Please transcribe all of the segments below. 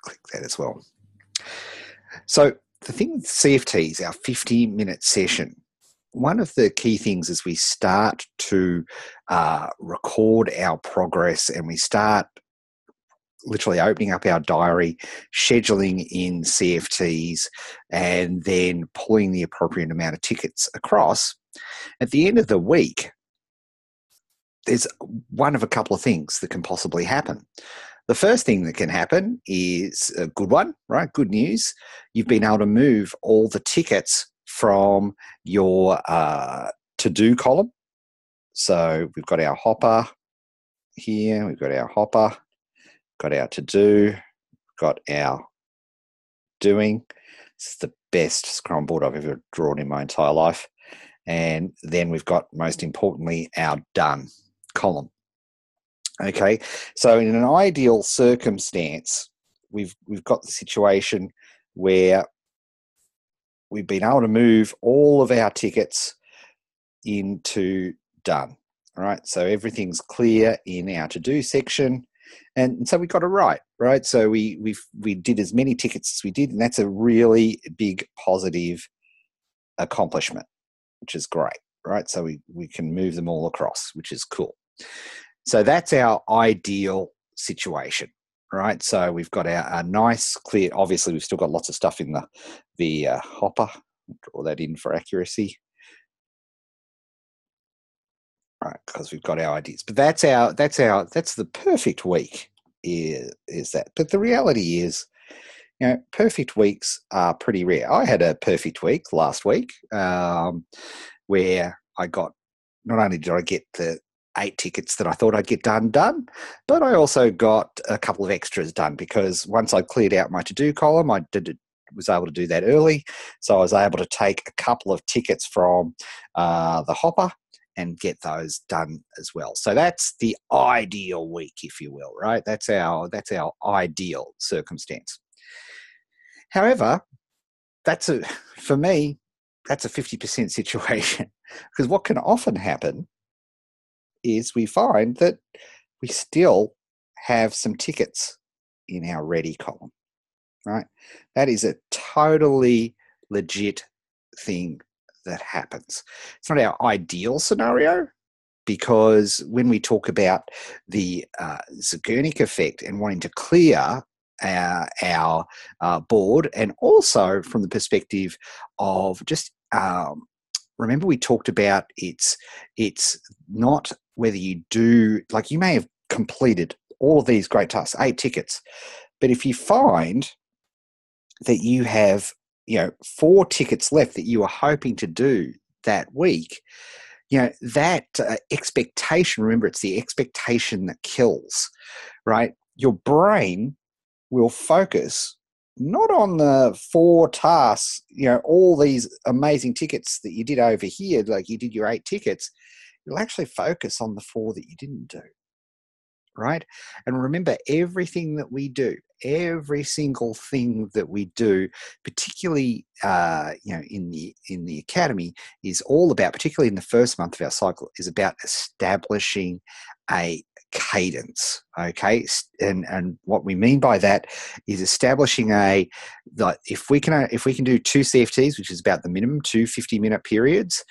click that as well. So the thing with CFTs, our 50-minute session, one of the key things is we start to record our progress, and we start literally opening up our diary, scheduling in CFTs, and then pulling the appropriate amount of tickets across. At the end of the week, there's one of a couple of things that can possibly happen. The first thing that can happen is a good one, right? Good news. You've been able to move all the tickets from your to-do column. So we've got our hopper here. We've got our hopper, got our to-do, got our doing. This is the best scrum board I've ever drawn in my entire life. And then we've got, most importantly, our done column. Okay, so in an ideal circumstance, we've got the situation where we've been able to move all of our tickets into done. All right, so everything's clear in our to-do section, and so we got it right. So we did as many tickets as we did, and that's a really big positive accomplishment, which is great, right? So we can move them all across, which is cool. So that's our ideal situation, right? So we've got our nice, clear, obviously we've still got lots of stuff in the hopper. Draw that in for accuracy. Right, because we've got our ideas. But that's the perfect week is that. But the reality is, perfect weeks are pretty rare. I had a perfect week last week where I got, not only did I get the 8 tickets that I thought I'd get done, but I also got a couple of extras done, because once I cleared out my to-do column, was able to do that early. So I was able to take a couple of tickets from the hopper and get those done as well. So that's the ideal week, if you will, right? That's our ideal circumstance. However, for me, that's a 50% situation, because what can often happen is we find that we still have some tickets in our ready column, right? That is a totally legit thing that happens. It's not our ideal scenario, because when we talk about the Zeigarnik effect and wanting to clear our board, and also from the perspective of just remember we talked about it's not whether you do, like, you may have completed all of these great tasks, 8 tickets, but if you find that you have 4 tickets left that you are hoping to do that week, that expectation, remember, it's the expectation that kills, right? Your brain will focus not on the 4 tasks, all these amazing tickets that you did over here, like you did your 8 tickets. You'll actually focus on the 4 that you didn't do, right? And remember, everything that we do, every single thing that we do, particularly in the academy, is all about, particularly in the first month of our cycle, is about establishing a cadence. Okay, and what we mean by that is establishing if we can do 2 CFTs, which is about the minimum, 2 50-minute periods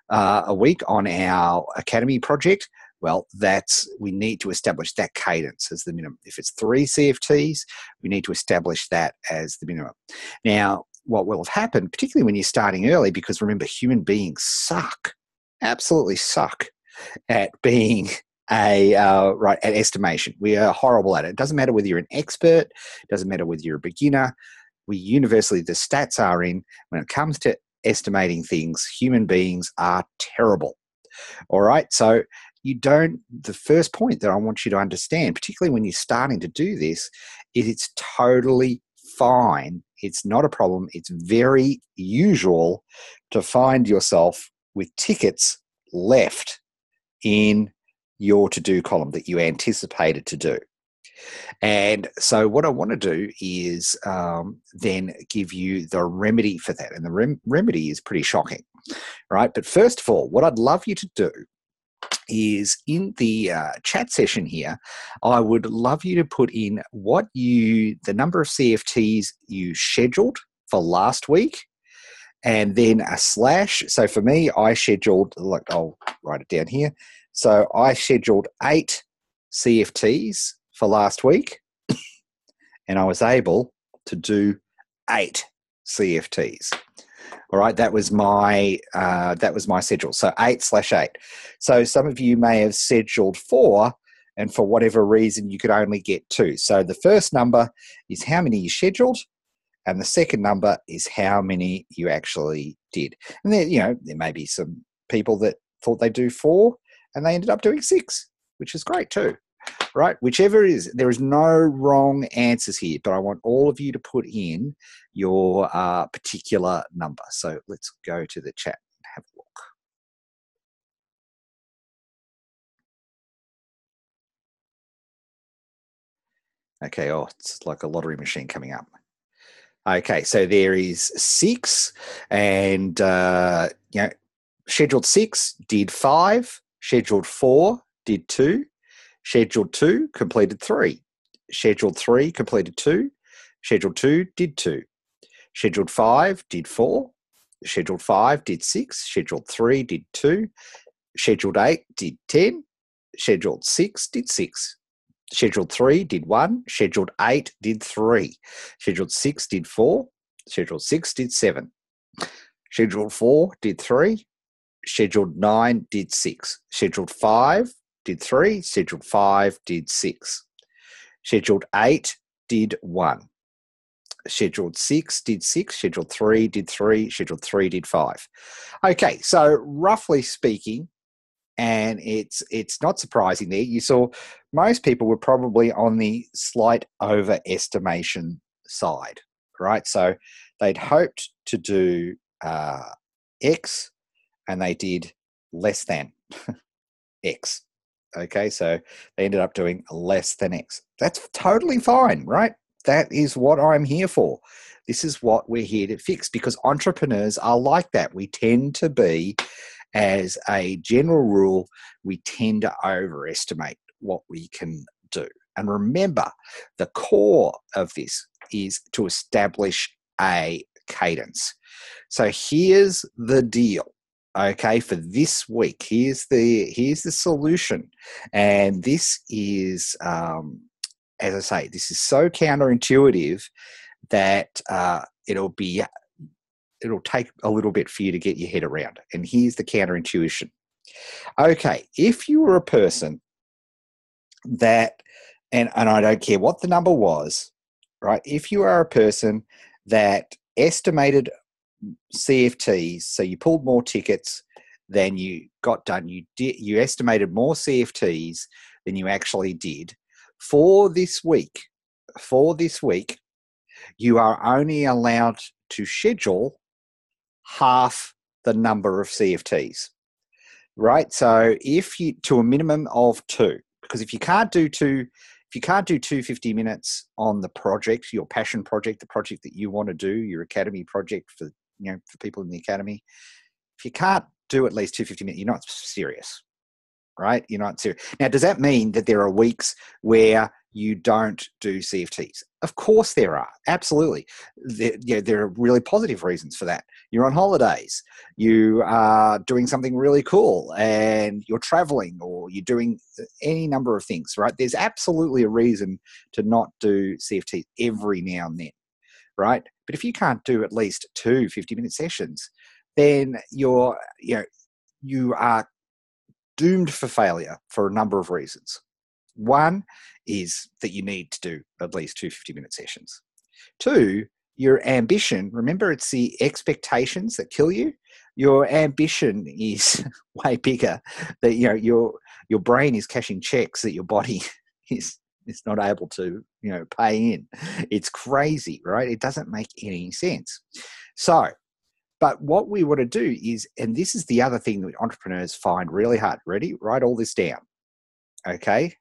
a week on our academy project. Well, we need to establish that cadence as the minimum. If it's 3 CFTs, we need to establish that as the minimum. Now, what will have happened, particularly when you're starting early, because remember, human beings absolutely suck at being at estimation. We are horrible at it. It doesn't matter whether you're an expert, it doesn't matter whether you're a beginner. We universally, the stats are in, when it comes to estimating things, human beings are terrible. All right, so the first point that I want you to understand, particularly when you're starting to do this, is it's totally fine. It's not a problem. It's very usual to find yourself with tickets left in your to-do column that you anticipated to do. And so what I want to do is then give you the remedy for that. And the remedy is pretty shocking, right? But first of all, what I'd love you to do is in the chat session here, I would love you to put in the number of CFTs you scheduled for last week, and then a slash. So for me, I scheduled, like, I'll write it down here. So I scheduled 8 CFTs for last week, and I was able to do 8 CFTs. All right, that was my schedule. So 8/8. So some of you may have scheduled 4, and for whatever reason you could only get 2. So the first number is how many you scheduled, and the second number is how many you actually did. And there may be some people that thought they'd do 4, and they ended up doing 6, which is great too. Right, whichever it is, there is no wrong answers here, but I want all of you to put in your particular number. So let's go to the chat and have a look. Okay, it's like a lottery machine coming up. Okay, so there is 6, and scheduled 6 did 5, scheduled 4 did 2, scheduled 2 completed 3, scheduled 3 completed 2, scheduled 2 did 2, scheduled 5 did 4, scheduled 5 did 6, scheduled 3 did 2, scheduled 8 did 10, scheduled 6 did 6, scheduled 3 did 1, scheduled 8 did 3, scheduled 6 did 4, scheduled 6 did 7, scheduled 4 did 3, scheduled 9 did 6, scheduled 5 did 3, scheduled 5 did 6, scheduled 8 did 1, scheduled 6 did 6, scheduled 3 did 3, scheduled 3 did 5. Okay, so roughly speaking, and it's not surprising there, you saw most people were probably on the slight overestimation side, right? So they'd hoped to do X, and they did less than X. Okay, so they ended up doing less than X. That's totally fine, right? That is what I'm here for. This is what we're here to fix, because entrepreneurs are like that. We tend to be, as a general rule, we tend to overestimate what we can do. And remember, the core of this is to establish a cadence. So here's the deal. Okay, for this week, here's the solution, and this is, as I say, this is so counterintuitive that it'll take a little bit for you to get your head around. And here's the counterintuition. Okay, if you were a person that, and I don't care what the number was, right? If you are a person that estimated CFTs, so you pulled more tickets than you got done. You estimated more CFTs than you actually did. For this week, you are only allowed to schedule half the number of CFTs, right? So if you, to a minimum of 2, because if you can't do 2 50 minutes on the project, your passion project, the project that you want to do, your academy project for people in the academy, if you can't do at least 250 minutes, you're not serious, right? You're not serious. Now, does that mean that there are weeks where you don't do CFTs? Of course there are. Absolutely. There are really positive reasons for that. You're on holidays. You are doing something really cool, and you're traveling, or you're doing any number of things, right? There's absolutely a reason to not do CFTs every now and then, right? But if you can't do at least 2 50-minute sessions, then you are doomed for failure for a number of reasons. One is that you need to do at least 2 50-minute sessions. 2, your ambition, remember, it's the expectations that kill you. Your ambition is way bigger. That your brain is cashing checks that your body is not able to pay in. It's crazy, right? It doesn't make any sense. So, but what we want to do is, and this is the other thing that entrepreneurs find really hard. Ready? Write all this down. Okay?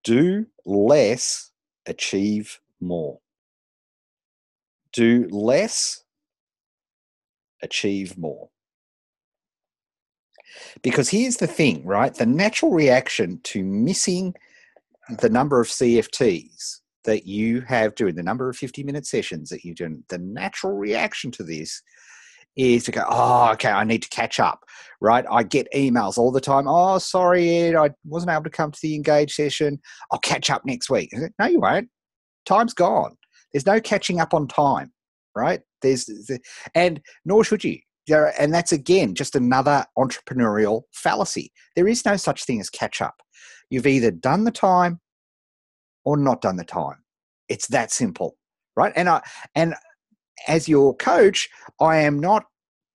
Do less, achieve more. Do less, achieve more. Because here's the thing, right? The natural reaction to missing the number of CFTs that you have doing, the number of 50-minute sessions that you're doing, the natural reaction to this is to go, oh, okay, I need to catch up, right? I get emails all the time. Oh, sorry, Ed, I wasn't able to come to the Engage session. I'll catch up next week. No, you won't. Time's gone. There's no catching up on time, right? And nor should you. And that's, again, just another entrepreneurial fallacy. There is no such thing as catch up. You've either done the time or not done the time. It's that simple, right? And as your coach, I am not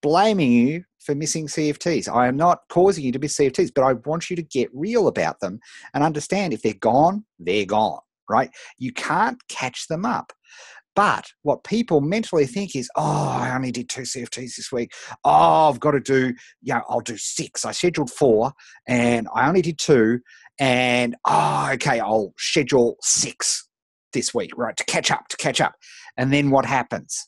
blaming you for missing CFTs. I am not causing you to miss CFTs, but I want you to get real about them and understand if they're gone, right? You can't catch them up. But what people mentally think is, oh, I only did 2 CFTs this week. Oh, I've got to do, I'll do 6. I scheduled 4 and I only did 2. And, okay, I'll schedule 6 this week, right, to catch up. And then what happens?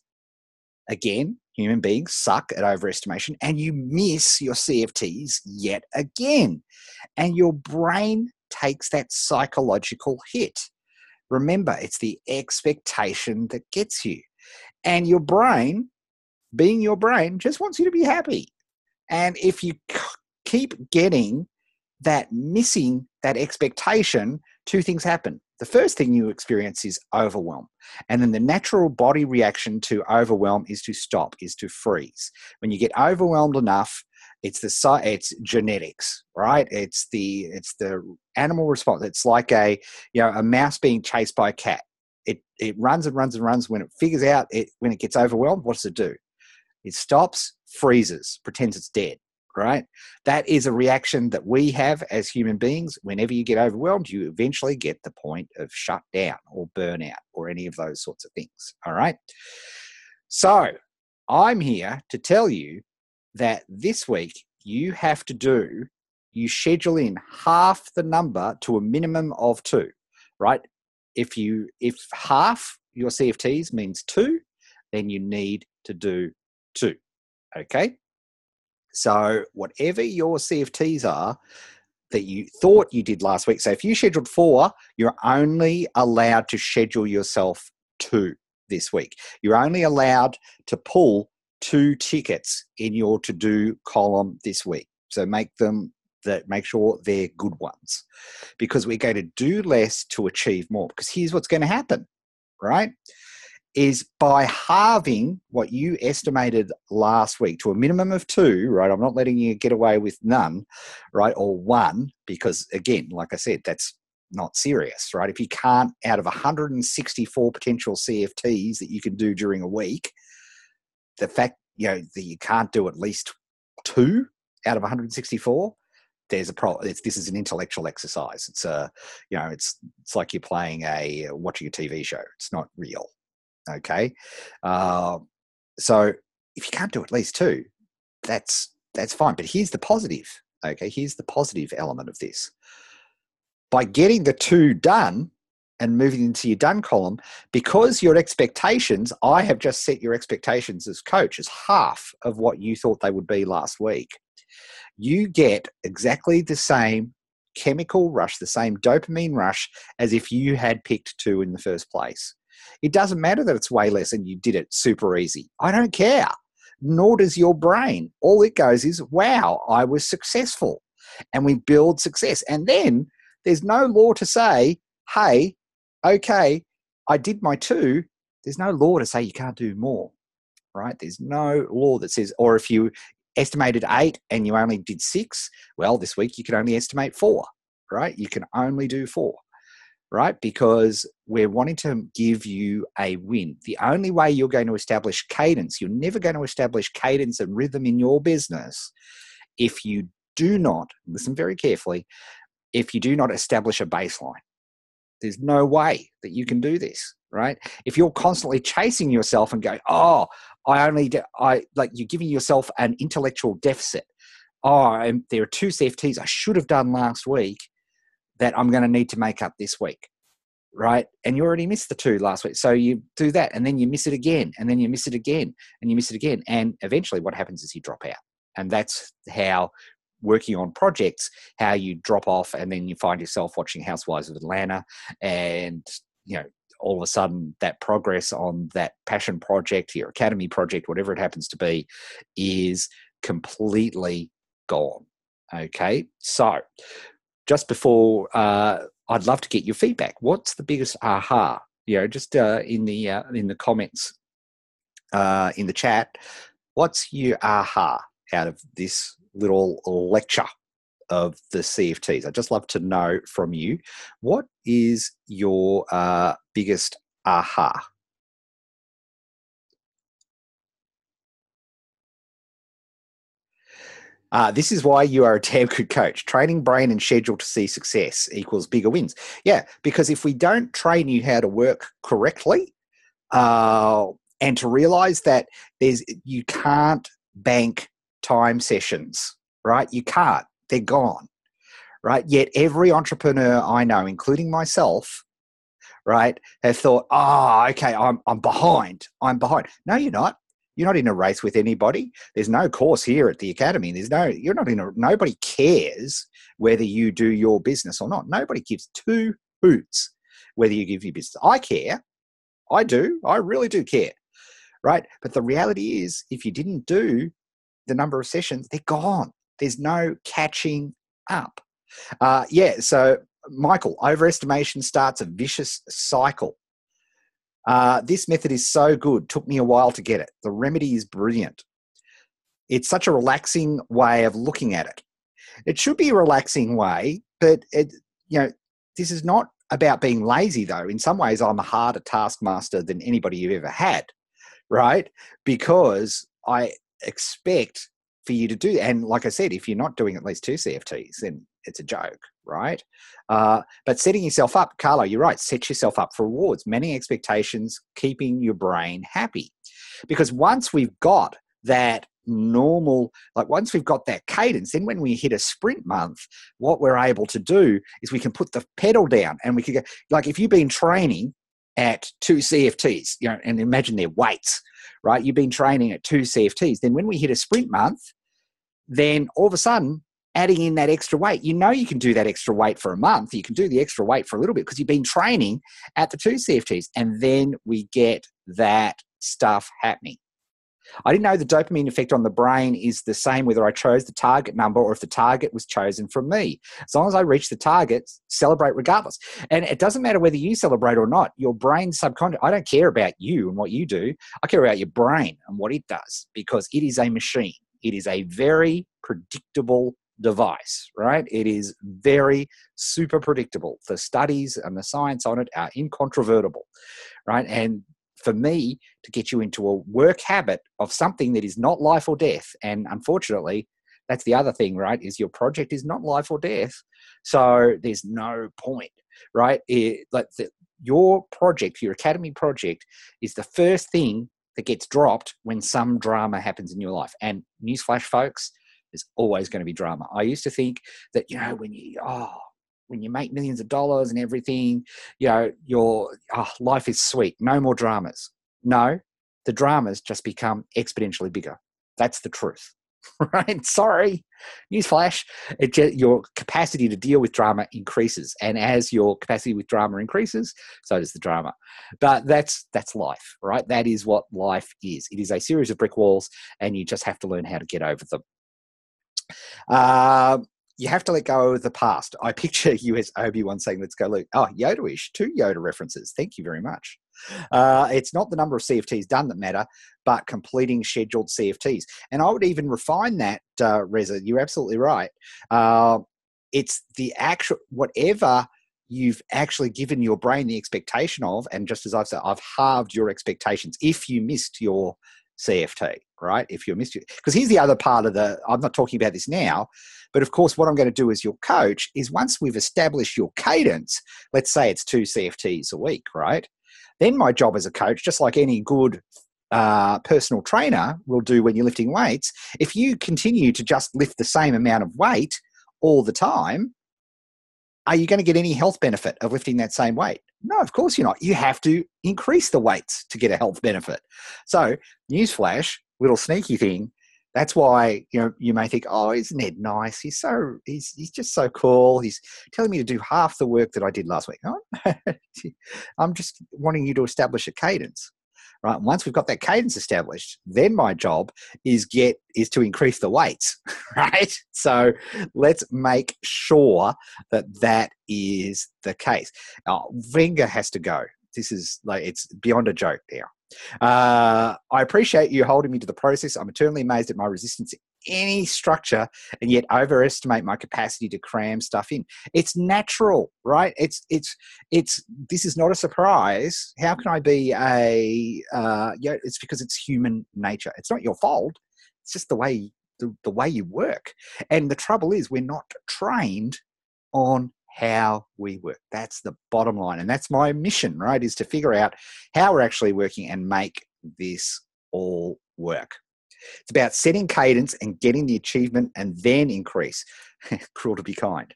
Again, human beings suck at overestimation and you miss your CFTs yet again. And your brain takes that psychological hit. Remember, it's the expectation that gets you. And your brain, being your brain, just wants you to be happy. And if you keep getting that, missing that expectation, 2 things happen. The first thing you experience is overwhelm. And then the natural body reaction to overwhelm is to stop, is to freeze. When you get overwhelmed enough, it's genetics, right? It's the animal response. It's like a mouse being chased by a cat. It runs and runs and runs. When it figures out when it gets overwhelmed, what does it do? It stops, freezes, pretends it's dead, right? That is a reaction that we have as human beings. Whenever you get overwhelmed, you eventually get the point of shutdown or burnout or any of those sorts of things, all right? So I'm here to tell you that this week you schedule in half the number to a minimum of 2, right? If half your CFTs means 2, then you need to do 2, okay? So whatever your CFTs are that you thought you did last week, so if you scheduled 4, you're only allowed to schedule yourself 2 this week. You're only allowed to pull 2 tickets in your to-do column this week. So make sure they're good ones, because we're going to do less to achieve more. Because here's what's going to happen, right? Is by halving what you estimated last week to a minimum of 2, right? I'm not letting you get away with none, right? Or 1, because again, like I said, that's not serious, right? If you can't, out of 164 potential CFTs that you can do during a week, the fact that you can't do at least 2 out of 164, there's a problem. This is an intellectual exercise. It's it's like you're watching a TV show. It's not real. Okay, so if you can't do at least 2, that's fine. But here's the positive. Okay, here's the positive element of this. By getting the 2 done and moving into your done column, because your expectations, I have just set your expectations as coach as half of what you thought they would be last week. You get exactly the same chemical rush, the same dopamine rush as if you had picked 2 in the first place. It doesn't matter that it's way less and you did it super easy. I don't care. Nor does your brain. All it goes is, wow, I was successful. And we build success. And then there's no law to say, hey, okay, I did my 2. There's no law to say you can't do more, right? There's no law that says, or if you estimated 8 and you only did 6, well, this week you can only estimate 4, right? You can only do 4, right? Because we're wanting to give you a win. The only way you're going to establish cadence, you're never going to establish cadence and rhythm in your business if you do not, listen very carefully, if you do not establish a baseline. There's no way that you can do this, right? If you're constantly chasing yourself and going, oh, you're giving yourself an intellectual deficit. Oh, there are 2 CFTs I should have done last week that I'm going to need to make up this week, right? And you already missed the 2 last week. So you do that and then you miss it again and then you miss it again and you miss it again. And eventually what happens is you drop out. And that's how working on projects, how you drop off and then you find yourself watching Housewives of Atlanta, and all of a sudden that progress on that passion project, your academy project, whatever it happens to be, is completely gone. Okay, so just before, I'd love to get your feedback. What's the biggest aha? Just in the comments, in the chat, what's your aha out of this little lecture of the CFTs? I'd just love to know from you, what is your biggest aha? This is why you are a damn good coach. Training brain and schedule to see success equals bigger wins. Yeah, because if we don't train you how to work correctly, and to realize that you can't bank time sessions, right? You can't. They're gone, right? Yet every entrepreneur I know, including myself, right, have thought, okay, I'm behind. I'm behind. No, you're not. You're not in a race with anybody. There's no course here at the academy. Nobody cares whether you do your business or not. Nobody gives two hoots whether you give your business. I care. I do. I really do care, right? But the reality is, if you didn't do the number of sessions, they're gone. There's no catching up. So, Michael, overestimation starts a vicious cycle. This method is so good. Took me a while to get it. The remedy is brilliant. It's such a relaxing way of looking at it. It should be a relaxing way, but this is not about being lazy, though. In some ways, I'm a harder taskmaster than anybody you've ever had, right? Because I expect for you to do, and like I said, if you're not doing at least 2 CFTs, then it's a joke, right? But setting yourself up, Carlo, you're right, set yourself up for rewards, managing expectations, keeping your brain happy. Because once we've got that once we've got that cadence, then when we hit a sprint month, what we're able to do is we can put the pedal down and we can go, like if you've been training at 2 CFTs, and imagine they're weights, right? You've been training at 2 CFTs. Then when we hit a sprint month, then all of a sudden, adding in that extra weight, you can do that extra weight for a month. You can do the extra weight for a little bit because you've been training at the 2 CFTs. And then we get that stuff happening. I didn't know the dopamine effect on the brain is the same whether I chose the target number or if the target was chosen from me. As long as I reach the target, celebrate regardless. And it doesn't matter whether you celebrate or not. Your brain's subconscious. I don't care about you and what you do. I care about your brain and what it does, because it is a machine. It is a very predictable device, right? It is very super predictable. The studies and the science on it are incontrovertible, right? And for me to get you into a work habit of something that is not life or death, and unfortunately, that's the other thing, right, is your project is not life or death. So there's no point, right? Your project, your academy project, is the first thing that gets dropped when some drama happens in your life. And newsflash, folks, there's always going to be drama. I used to think that, when you make millions of dollars and everything, your life is sweet. No more dramas. No, the dramas just become exponentially bigger. That's the truth, right? Sorry, newsflash. Your capacity to deal with drama increases, and as your capacity with drama increases, so does the drama. But that's life, right? That is what life is. It is a series of brick walls, and you just have to learn how to get over them. You have to let go of the past. I picture you as Obi-Wan saying, let's go, Luke. Oh, Yoda-ish. 2 Yoda references. Thank you very much. It's not the number of CFTs done that matter, but completing scheduled CFTs. And I would even refine that, Reza. You're absolutely right. It's the actual, whatever you've actually given your brain the expectation of, and just as I've said, I've halved your expectations if you missed your CFT, right? If you missed it. Because here's the other part of I'm not talking about this now, but of course, what I'm going to do as your coach is once we've established your cadence, let's say it's 2 CFTs a week, right? Then my job as a coach, just like any good personal trainer will do when you're lifting weights, if you continue to just lift the same amount of weight all the time, are you going to get any health benefit of lifting that same weight? No, of course you're not. You have to increase the weights to get a health benefit. So, newsflash, little sneaky thing, That's why, you may think, oh, isn't Ed nice? He's just so cool. He's telling me to do half the work that I did last week. Oh, I'm just wanting you to establish a cadence, right? And once we've got that cadence established, then my job is to increase the weights, right? So let's make sure that is the case. Venga has to go. This is it's beyond a joke now. I appreciate you holding me to the process. I'm eternally amazed at my resistance to any structure and yet overestimate my capacity to cram stuff in. It's natural, right? This is not a surprise. How can I be it's because it's human nature. It's not your fault. It's just the way you work. And the trouble is we're not trained on how we work. That's the bottom line. And that's my mission, right? Is to figure out how we're actually working and make this all work. It's about setting cadence and getting the achievement and then increase. Cruel to be kind.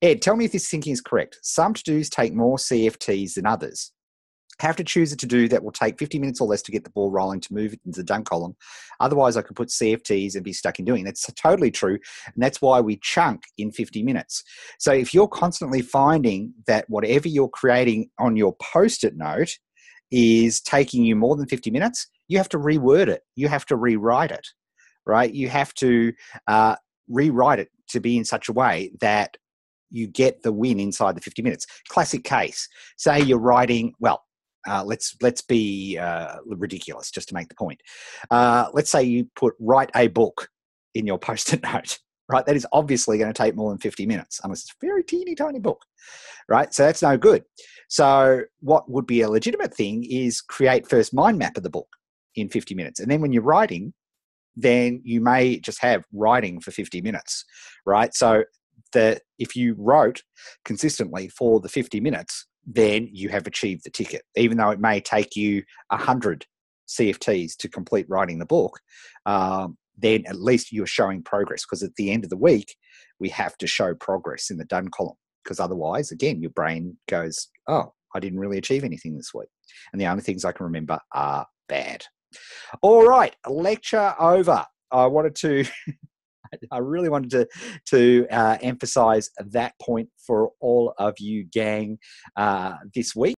Ed, tell me if this thinking is correct. Some to-dos take more CFTs than others. Have to choose a to-do that will take 50 minutes or less to get the ball rolling to move it into the done column. Otherwise, I could put CFTs and be stuck in doing it. That's totally true. And that's why we chunk in 50 minutes. So if you're constantly finding that whatever you're creating on your Post-it note is taking you more than 50 minutes, you have to reword it. You have to rewrite it, right? You have to rewrite it to be in such a way that you get the win inside the 50 minutes. Classic case. Say you're writing, let's be ridiculous just to make the point. Let's say you write a book in your Post-it note, right? That is obviously going to take more than 50 minutes, unless it's a very teeny tiny book, right? So that's no good. So what would be a legitimate thing is create first mind map of the book in 50 minutes. And then when you're writing, then you may just have writing for 50 minutes, right? So if you wrote consistently for the 50 minutes, then you have achieved the ticket, even though it may take you 100 CFTs to complete writing the book. Then at least you're showing progress, because at the end of the week, we have to show progress in the done column, because otherwise, again, your brain goes, oh, I didn't really achieve anything this week. And the only things I can remember are bad. All right, lecture over. I really wanted to emphasize that point for all of you gang this week.